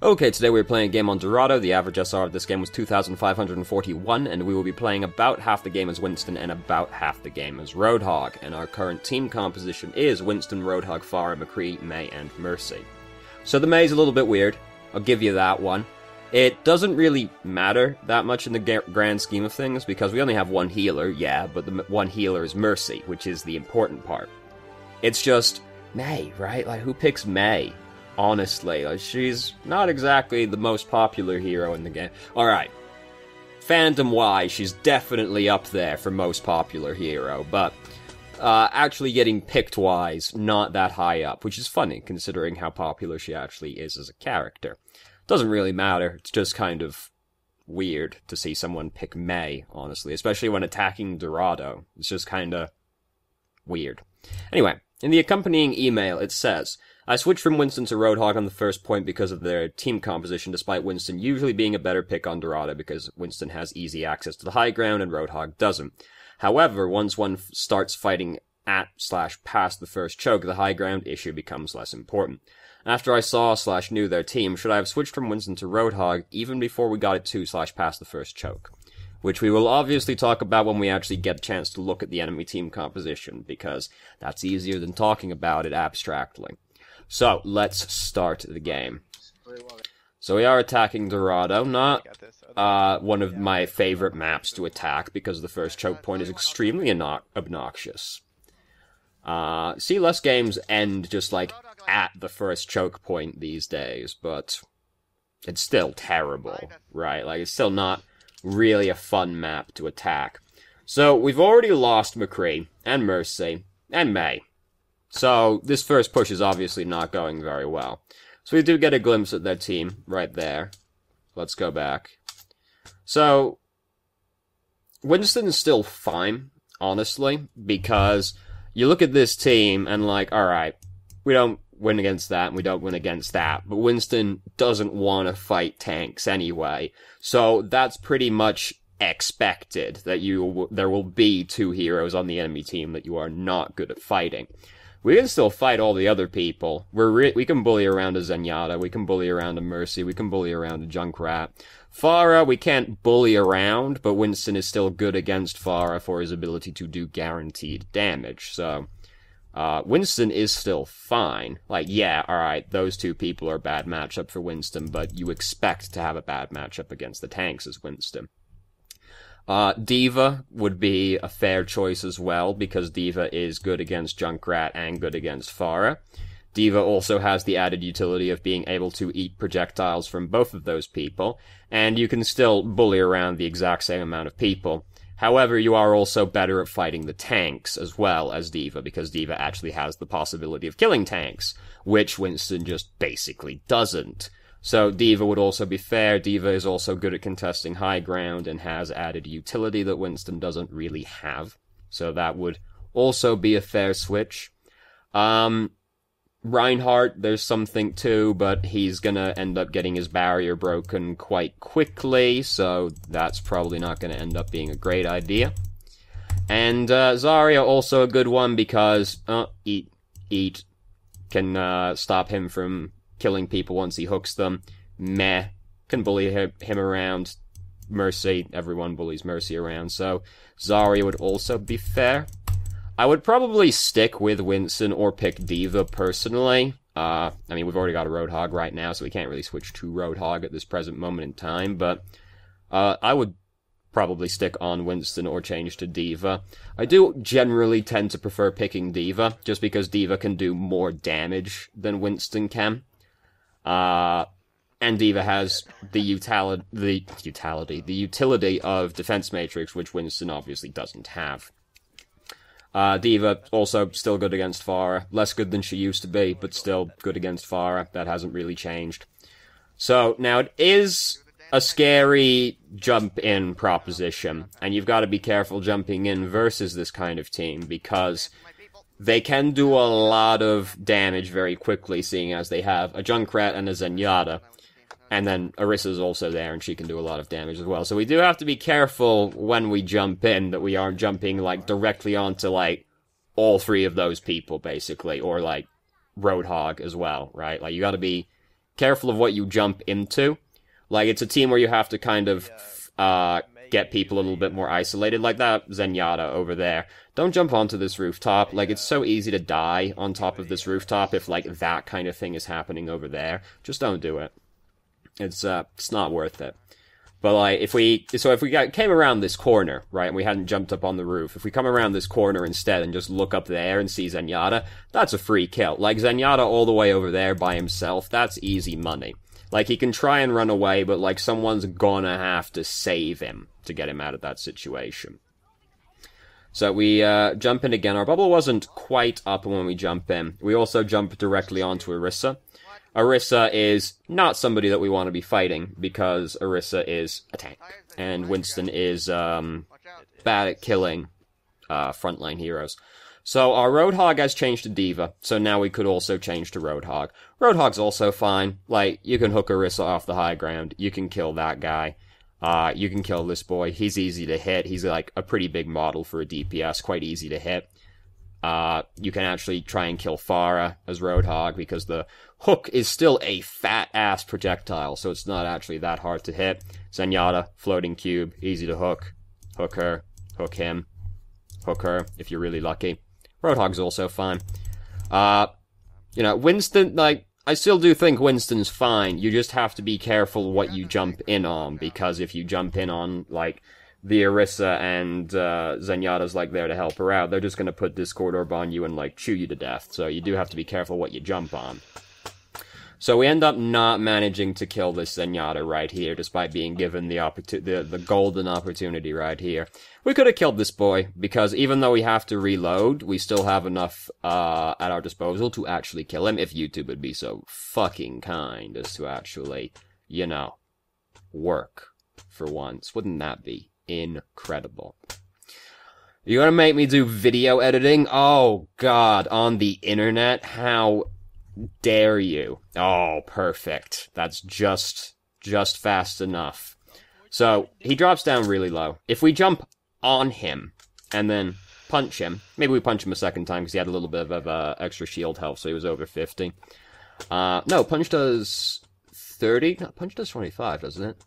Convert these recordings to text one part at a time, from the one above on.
Okay, today we're playing a game on Dorado. The average SR of this game was 2,541, and we will be playing about half the game as Winston and about half the game as Roadhog. And our current team composition is Winston, Roadhog, Farah, McCree, May, and Mercy. So the May's a little bit weird. I'll give you that one. It doesn't really matter that much in the grand scheme of things, because we only have one healer, yeah, but the one healer is Mercy, which is the important part. It's just May, right? Like, who picks May? Honestly, like, she's not exactly the most popular hero in the game. Alright, fandom-wise, she's definitely up there for most popular hero, but actually getting picked-wise, not that high up, which is funny, considering how popular she actually is as a character. Doesn't really matter, it's just kind of weird to see someone pick May, honestly, especially when attacking Dorado. It's just kinda weird. Anyway, in the accompanying email, it says, I switched from Winston to Roadhog on the first point because of their team composition, despite Winston usually being a better pick on Dorado because Winston has easy access to the high ground and Roadhog doesn't. However, once one starts fighting at/past the first choke, the high ground issue becomes less important. After I saw/knew their team, should I have switched from Winston to Roadhog even before we got it to/past the first choke? Which we will obviously talk about when we actually get a chance to look at the enemy team composition, because that's easier than talking about it abstractly. So, let's start the game. So we are attacking Dorado, not one of my favorite maps to attack, because the first choke point is extremely obnoxious. See, less games end just, like, at the first choke point these days, but it's still terrible, right? Like, it's still not really a fun map to attack. So, we've already lost McCree, and Mercy, and May. So, this first push is obviously not going very well. So we do get a glimpse at their team right there. Let's go back. So, Winston's still fine, honestly, because you look at this team and like, alright, we don't win against that and we don't win against that, but Winston doesn't want to fight tanks anyway. So that's pretty much expected, that there will be two heroes on the enemy team that you are not good at fighting. We can still fight all the other people. We can bully around a Zenyatta, we can bully around a Mercy, we can bully around a Junkrat. Farah, we can't bully around, but Winston is still good against Farah for his ability to do guaranteed damage, so Winston is still fine. Like, yeah, alright, those two people are a bad matchup for Winston, but you expect to have a bad matchup against the tanks as Winston. D.Va would be a fair choice as well, because D.Va is good against Junkrat and good against Farah. D.Va also has the added utility of being able to eat projectiles from both of those people, and you can still bully around the exact same amount of people. However, you are also better at fighting the tanks as well as D.Va, because D.Va actually has the possibility of killing tanks, which Winston just basically doesn't. So D.Va would also be fair. D.Va is also good at contesting high ground and has added utility that Winston doesn't really have. So that would also be a fair switch. Reinhardt, there's something too, but he's gonna end up getting his barrier broken quite quickly, so that's probably not gonna end up being a great idea. And Zarya, also a good one, because Eat can stop him from killing people once he hooks them. Meh. Can bully him around. Mercy. Everyone bullies Mercy around, so Zarya would also be fair. I would probably stick with Winston or pick D.Va personally. I mean, we've already got a Roadhog right now, so we can't really switch to Roadhog at this present moment in time, but I would probably stick on Winston or change to D.Va. I do generally tend to prefer picking D.Va, just because D.Va can do more damage than Winston can. And D.Va has the utility of Defense Matrix, which Winston obviously doesn't have. D.Va also still good against Farah. Less good than she used to be, but still good against Farah. That hasn't really changed. So, now it is a scary jump-in proposition, and you've got to be careful jumping in versus this kind of team, because they can do a lot of damage very quickly, seeing as they have a Junkrat and a Zenyatta. And then Orissa's also there, and she can do a lot of damage as well. So we do have to be careful when we jump in, that we aren't jumping, like, directly onto, like, all three of those people, basically. Or, like, Roadhog as well, right? Like, you gotta be careful of what you jump into. Like, it's a team where you have to kind of get people a little bit more isolated, like that Zenyatta over there. Don't jump onto this rooftop. Like, it's so easy to die on top of this rooftop if, like, that kind of thing is happening over there. Just don't do it. It's not worth it. But, like, if we came around this corner, right, and we hadn't jumped up on the roof, if we come around this corner instead and just look up there and see Zenyatta, that's a free kill. Like, Zenyatta all the way over there by himself, that's easy money. Like, he can try and run away, but, like, someone's gonna have to save him to get him out of that situation. So we jump in again. Our bubble wasn't quite up when we jump in. We also jump directly onto Orisa. Orisa is not somebody that we want to be fighting, because Orisa is a tank, and Winston is bad at killing frontline heroes. So our Roadhog has changed to Diva, so now we could also change to Roadhog. Roadhog's also fine. Like, you can hook Orisa off the high ground, you can kill that guy, you can kill this boy. He's easy to hit. He's like a pretty big model for a DPS, quite easy to hit. You can actually try and kill Pharah as Roadhog, because the hook is still a fat-ass projectile, so it's not actually that hard to hit. Zenyatta, floating cube, easy to hook. Hook her, hook him, hook her, if you're really lucky. Roadhog's also fine. You know, Winston, like, I still do think Winston's fine. You just have to be careful what you jump in on, because if you jump in on, like, the Orisa and Zenyatta's, like, there to help her out, they're just gonna put Discord Orb on you and, like, chew you to death. So you do have to be careful what you jump on. So we end up not managing to kill this Zenyatta right here, despite being given the golden opportunity right here. We could have killed this boy, because even though we have to reload, we still have enough at our disposal to actually kill him, if YouTube would be so fucking kind as to actually, you know, work for once. Wouldn't that be incredible? You're gonna make me do video editing? Oh god, on the internet? How dare you? Oh, perfect. That's just fast enough. So, he drops down really low. If we jump on him, and then punch him, maybe we punch him a second time, because he had a little bit of extra shield health, so he was over 50. No, punch does 30? No, punch does 25, doesn't it?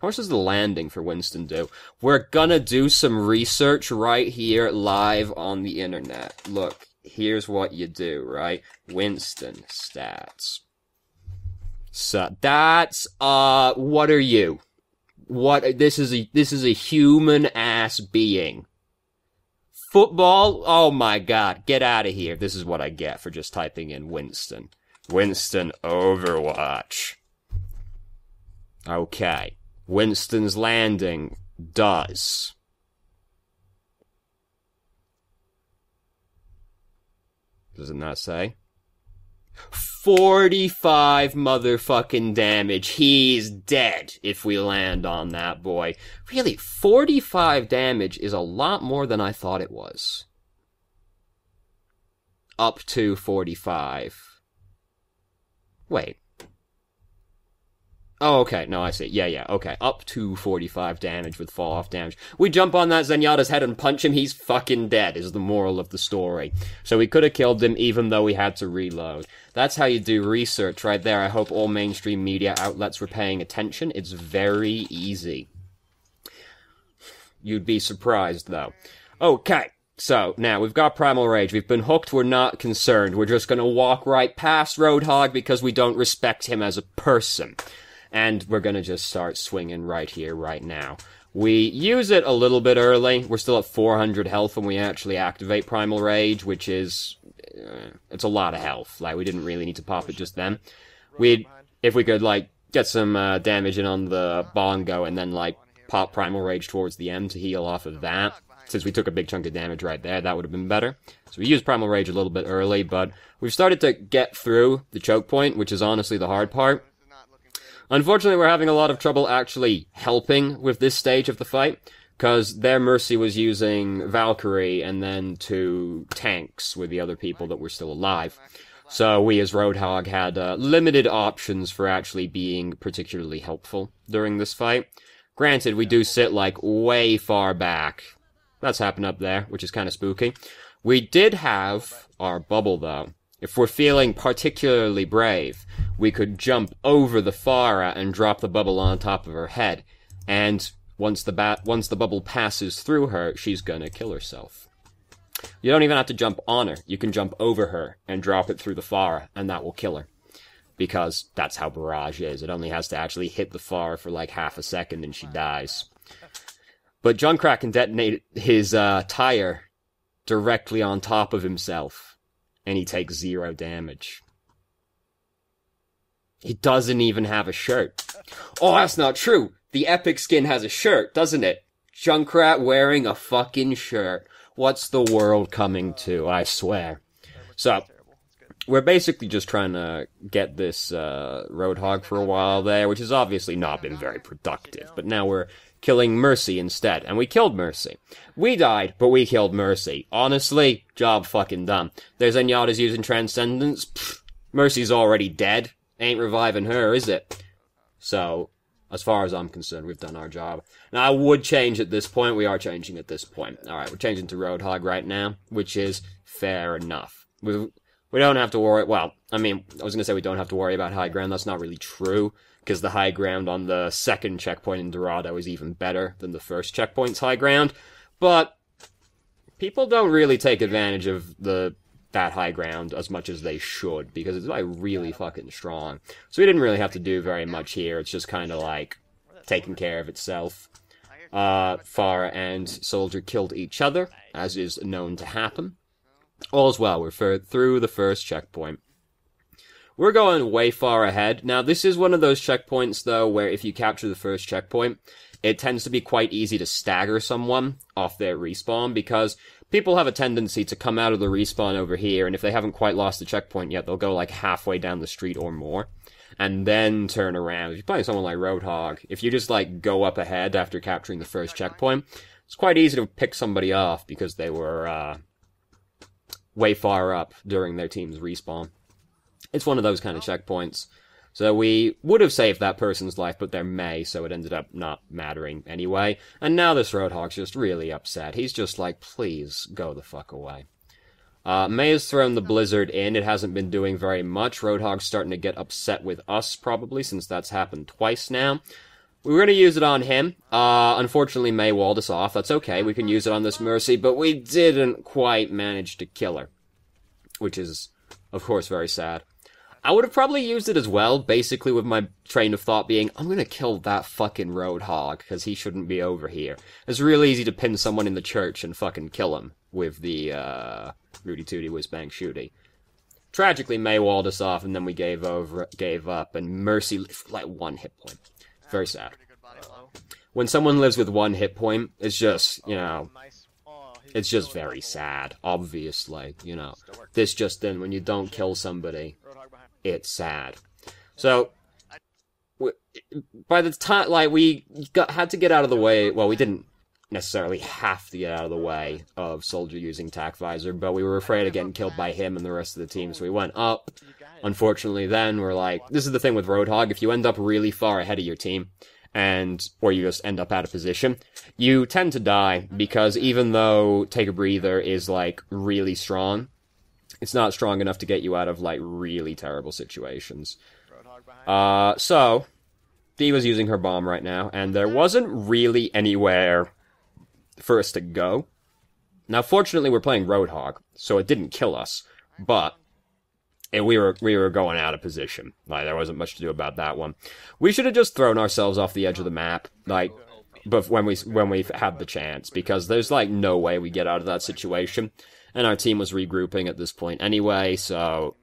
How much does the landing for Winston do? We're gonna do some research right here, live on the internet. Look. Here's what you do, right? Winston stats. So that's what are you? What this is a human ass being. Football? Oh my god, get out of here. This is what I get for just typing in Winston. Winston Overwatch. Okay. Winston's landing does. Doesn't that say? 45 motherfucking damage. He's dead if we land on that boy. Really, 45 damage is a lot more than I thought it was. Up to 45. Wait. Oh, okay. No, I see. Yeah, okay. Up to 45 damage with fall-off damage. We jump on that Zenyatta's head and punch him, he's fucking dead, is the moral of the story. So we could have killed him even though we had to reload. That's how you do research right there. I hope all mainstream media outlets were paying attention. It's very easy. You'd be surprised, though. Okay. So, now, we've got Primal Rage. We've been hooked, we're not concerned. We're just gonna walk right past Roadhog because we don't respect him as a person. And we're gonna just start swinging right here, right now. We use it a little bit early. We're still at 400 health when we actually activate Primal Rage, which is... it's a lot of health. Like, we didn't really need to pop it just then. If we could, like, get some damage in on the Bongo and then, like, pop Primal Rage towards the end to heal off of that, since we took a big chunk of damage right there, that would have been better. So we used Primal Rage a little bit early, but we've started to get through the choke point, which is honestly the hard part. Unfortunately, we're having a lot of trouble actually helping with this stage of the fight, because their Mercy was using Valkyrie and then 2 tanks with the other people that were still alive. So we as Roadhog had limited options for actually being particularly helpful during this fight. Granted, we do sit, like, way far back. That's happened up there, which is kind of spooky. We did have our bubble, though. If we're feeling particularly brave, we could jump over the Farah and drop the bubble on top of her head, and once the bubble passes through her, she's gonna kill herself. You don't even have to jump on her. You can jump over her and drop it through the Farah, and that will kill her. Because that's how Barrage is. It only has to actually hit the Farah for like half a second and she dies. But Junkrat can detonate his tire directly on top of himself, and he takes 0 damage. He doesn't even have a shirt. Oh, that's not true! The Epic skin has a shirt, doesn't it? Junkrat wearing a fucking shirt. What's the world coming to, I swear. So, we're basically just trying to get this Roadhog for a while there, which has obviously not been very productive. But now we're killing Mercy instead, and we killed Mercy. We died, but we killed Mercy. Honestly, job fucking done. There's Zenyatta's using Transcendence. Pfft, Mercy's already dead. Ain't reviving her, is it? So, as far as I'm concerned, we've done our job. Now, I would change at this point. We are changing at this point. Alright, we're changing to Roadhog right now, which is fair enough. We don't have to worry, well, I mean, I was going to say we don't have to worry about high ground. That's not really true, because the high ground on the second checkpoint in Dorado is even better than the first checkpoint's high ground. But people don't really take advantage of that high ground as much as they should, because it's like really fucking strong. So we didn't really have to do very much here. It's just kind of like taking care of itself. Farah and Soldier killed each other, as is known to happen. All's well, we're through the first checkpoint. We're going way far ahead. Now, this is one of those checkpoints, though, where if you capture the first checkpoint, it tends to be quite easy to stagger someone off their respawn, because people have a tendency to come out of the respawn over here, and if they haven't quite lost the checkpoint yet, they'll go like halfway down the street or more, and then turn around. If you're playing someone like Roadhog, if you just like go up ahead after capturing the first checkpoint, it's quite easy to pick somebody off because they were, way far up during their team's respawn. It's one of those kind of checkpoints. So we would have saved that person's life, but they're May, so it ended up not mattering anyway. And now this Roadhog's just really upset. He's just like, please, go the fuck away. May has thrown the Blizzard in. It hasn't been doing very much. Roadhog's starting to get upset with us, probably, since that's happened twice now. We were going to use it on him. Unfortunately, May walled us off. That's okay. We can use it on this Mercy, but we didn't quite manage to kill her. Which is, of course, very sad. I would have probably used it as well, basically with my train of thought being, I'm going to kill that fucking Roadhog, because he shouldn't be over here. It's real easy to pin someone in the church and fucking kill him with the Rudy Tooty Whiz Bang Shooty. Tragically, May walled us off, and then we gave up, and Mercy lived like 1 hit point. Very sad. When someone lives with 1 hit point, it's just, you know, it's just very sad, obviously, you know. This just in, when you don't kill somebody, it's sad. So, by the time, like, had to get out of the way, well, we didn't necessarily have to get out of the way of Soldier using Tac Visor, but we were afraid of getting killed by him and the rest of the team, so we went up. Unfortunately, then, we're like, this is the thing with Roadhog, if you end up really far ahead of your team, or you just end up out of position, you tend to die, because even though Take a Breather is, like, really strong, it's not strong enough to get you out of, like, really terrible situations. So, D.Va's using her bomb right now, and there wasn't really anywhere for us to go. Now, fortunately, we're playing Roadhog, so it didn't kill us, but we were going out of position. Like, there wasn't much to do about that one. We should have just thrown ourselves off the edge of the map, like, but when we've had the chance, because there's, like, no way we get out of that situation. And our team was regrouping at this point anyway, so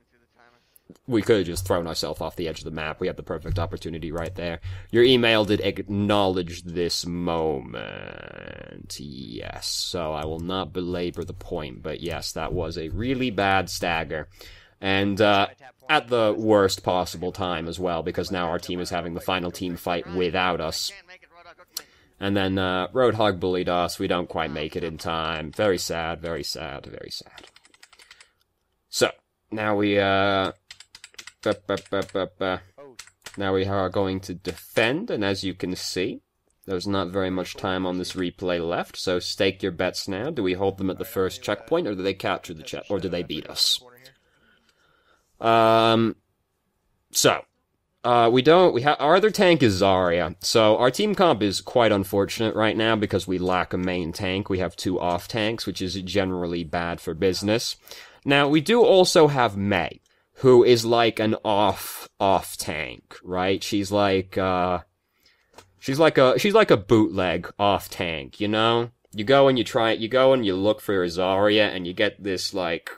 we could have just thrown ourselves off the edge of the map. We had the perfect opportunity right there. Your email did acknowledge this moment. Yes, so I will not belabor the point, but yes, that was a really bad stagger. And at the worst possible time as well, because now our team is having the final team fight without us. And then Roadhog bullied us. We don't quite make it in time. Very sad, very sad, very sad. So, now we now we are going to defend, and as you can see, there's not very much time on this replay left, so stake your bets now. Do we hold them at the first checkpoint, or do they capture the check, or do they beat us? Our other tank is Zarya. So our team comp is quite unfortunate right now because we lack a main tank. We have 2 off tanks, which is generally bad for business. Now, we do also have Mei, who is like an off tank, right? She's like a bootleg off tank, you know? You go and you look for Zarya and you get this like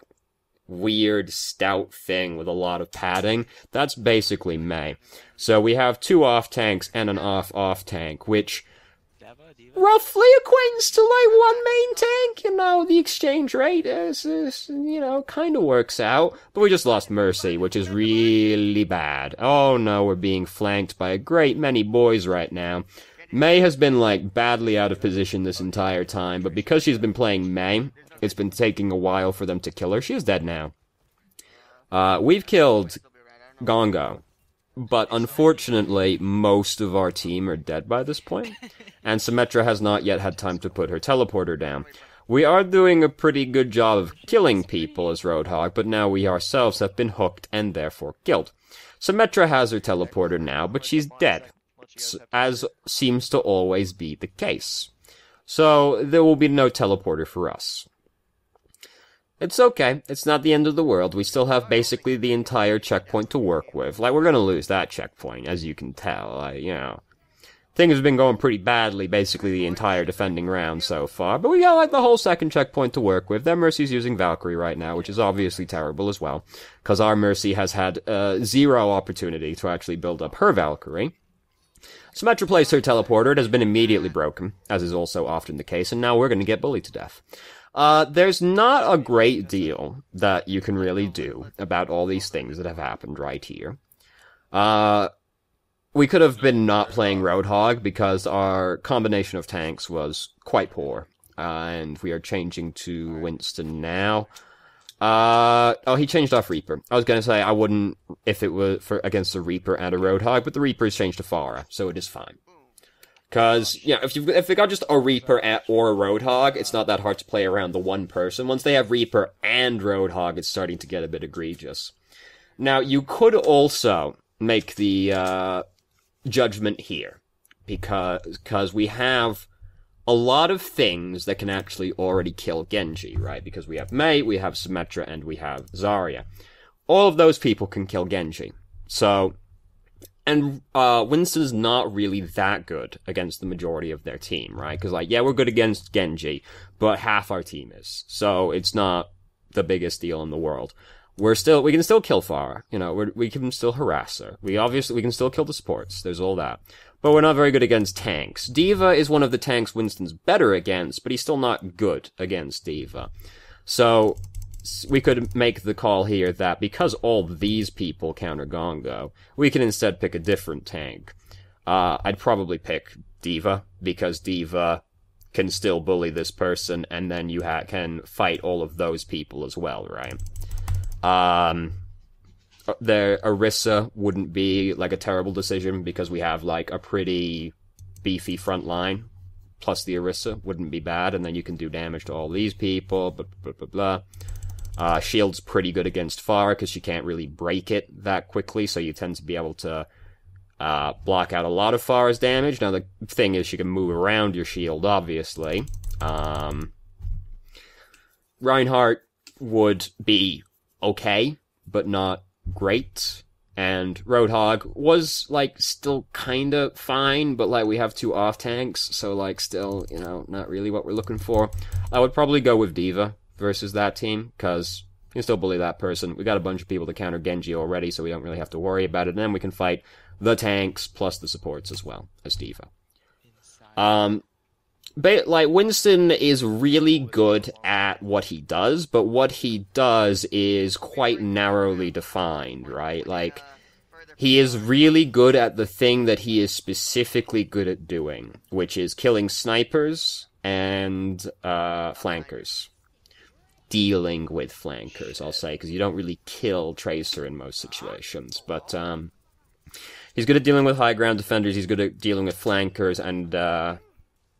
weird stout thing with a lot of padding. That's basically Mei. So we have 2 off tanks and an off tank, which roughly equates to like 1 main tank. You know, the exchange rate is kind of works out. But we just lost Mercy, which is really bad. Oh no, we're being flanked by a great many boys right now. Mei has been like badly out of position this entire time, but because she's been playing Mei, it's been taking a while for them to kill her. She is dead now. We've killed Gongo, but unfortunately, most of our team are dead by this point, and Symmetra has not yet had time to put her teleporter down. We are doing a pretty good job of killing people as Roadhog, but now we ourselves have been hooked and therefore killed. Symmetra has her teleporter now, but she's dead, as seems to always be the case. So there will be no teleporter for us. It's okay. It's not the end of the world. We still have basically the entire checkpoint to work with. Like, we're gonna lose that checkpoint, as you can tell. Things have been going pretty badly basically the entire defending round so far, but we got, like, the whole second checkpoint to work with. Their Mercy's using Valkyrie right now, which is obviously terrible as well, because our Mercy has had zero opportunity to actually build up her Valkyrie. Symmetra placed her teleporter. It has been immediately broken, as is also often the case, and now we're gonna get bullied to death. There's not a great deal that you can really do about all these things that have happened right here. We could have been not playing Roadhog because our combination of tanks was quite poor. And we are changing to Winston now. He changed off Reaper. I was gonna say I wouldn't if it was against a Reaper and a Roadhog, but the Reaper's changed to Pharah, so it is fine. Because, if they got just a Reaper or a Roadhog, it's not that hard to play around the one person. Once they have Reaper and Roadhog, it's starting to get a bit egregious. Now, you could also make the judgment here, because we have a lot of things that can actually already kill Genji, right? Because we have Mei, we have Symmetra, and we have Zarya. All of those people can kill Genji. So... And Winston's not really that good against the majority of their team, right? Because, we're good against Genji, but half our team is. So it's not the biggest deal in the world. We can still kill Pharah. We can still harass her. We can still kill the supports. There's all that. But we're not very good against tanks. D.Va is one of the tanks Winston's better against, but he's still not good against D.Va. So... we could make the call here that because all these people counter Gongo, we can instead pick a different tank. I'd probably pick D.Va, because D.Va can still bully this person, and then you can fight all of those people as well, right? The Orisa wouldn't be, like, a terrible decision, because we have, like, a pretty beefy front line, plus the Orisa wouldn't be bad, and then you can do damage to all these people, blah, blah, blah, blah. Shield's pretty good against Pharah, because she can't really break it that quickly, so you tend to be able to block out a lot of Pharah's damage. Now, the thing is, she can move around your shield, obviously. Reinhardt would be okay, but not great. And Roadhog was, still kinda fine, but, we have 2 off tanks, so, still, not really what we're looking for. I would probably go with D.Va versus that team, because you can still bully that person. We got a bunch of people to counter Genji already, so we don't really have to worry about it. And then we can fight the tanks plus the supports as well as D.Va. Winston is really good at what he does, but what he does is quite narrowly defined, right? He is really good at the thing that he is specifically good at doing, which is killing snipers and flankers. Dealing with flankers, I'll say, because you don't really kill Tracer in most situations, but he's good at dealing with high ground defenders, he's good at dealing with flankers and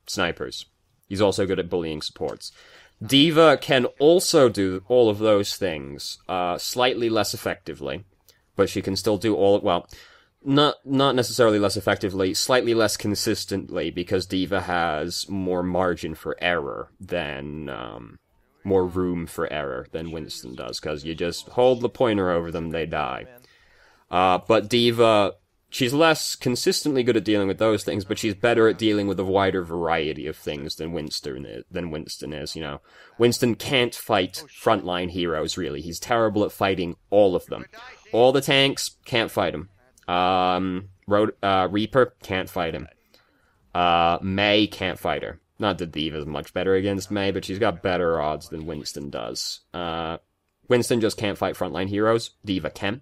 snipers. He's also good at bullying supports. D.Va can also do all of those things, slightly less effectively, but she can still do all, well, not necessarily less effectively, slightly less consistently, because D.Va has more margin for error than, more room for error than Winston does, because you just hold the pointer over them, they die. But D.Va, she's less consistently good at dealing with those things, but she's better at dealing with a wider variety of things than Winston is, you know. Winston can't fight frontline heroes, really. He's terrible at fighting all of them. All the tanks, can't fight him. Reaper, can't fight him. Mei, can't fight her. Not that D.Va's much better against Mei, but she's got better odds than Winston does. Winston just can't fight frontline heroes. D.Va can.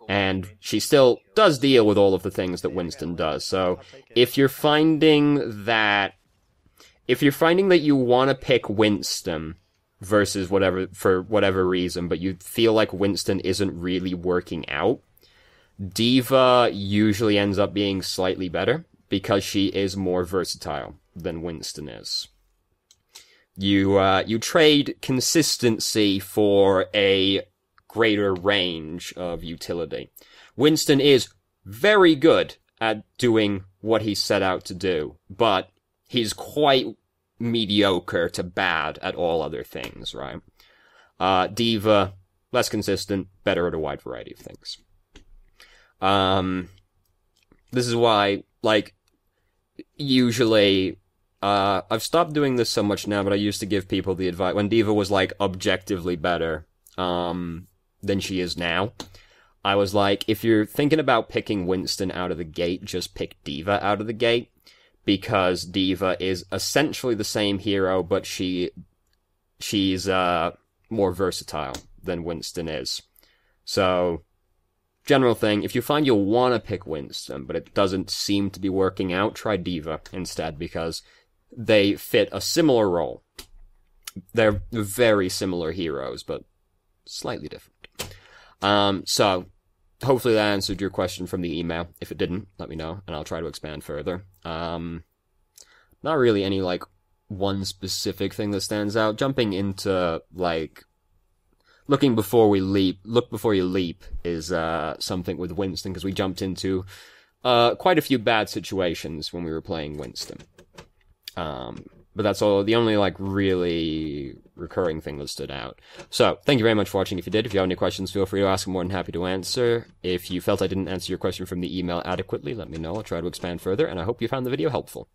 And she still does deal with all of the things that Winston does. So if you're finding that you want to pick Winston versus whatever, for whatever reason, but you feel like Winston isn't really working out, D.Va usually ends up being slightly better because she is more versatile than Winston is. You trade consistency for a greater range of utility. Winston is very good at doing what he set out to do, but he's quite mediocre to bad at all other things, right? D.Va, less consistent, better at a wide variety of things. This is why, like, usually, I've stopped doing this so much now, but I used to give people the advice, when D.Va was, like, objectively better, than she is now, I was like, if you're thinking about picking Winston out of the gate, just pick D.Va out of the gate, because D.Va is essentially the same hero, but she's more versatile than Winston is. So, general thing, if you find you'll want to pick Winston, but it doesn't seem to be working out, try D.Va instead, because they fit a similar role. They're very similar heroes, but slightly different. So, hopefully that answered your question from the email. If it didn't, let me know, and I'll try to expand further. Not really any, like, one specific thing that stands out. Jumping into, like, look before you leap is, something with Winston, because we jumped into, quite a few bad situations when we were playing Winston. But that's all, the only, like, really recurring thing that stood out. So, thank you very much for watching. If you did, if you have any questions, feel free to ask. I'm more than happy to answer. If you felt I didn't answer your question from the email adequately, let me know. I'll try to expand further, and I hope you found the video helpful.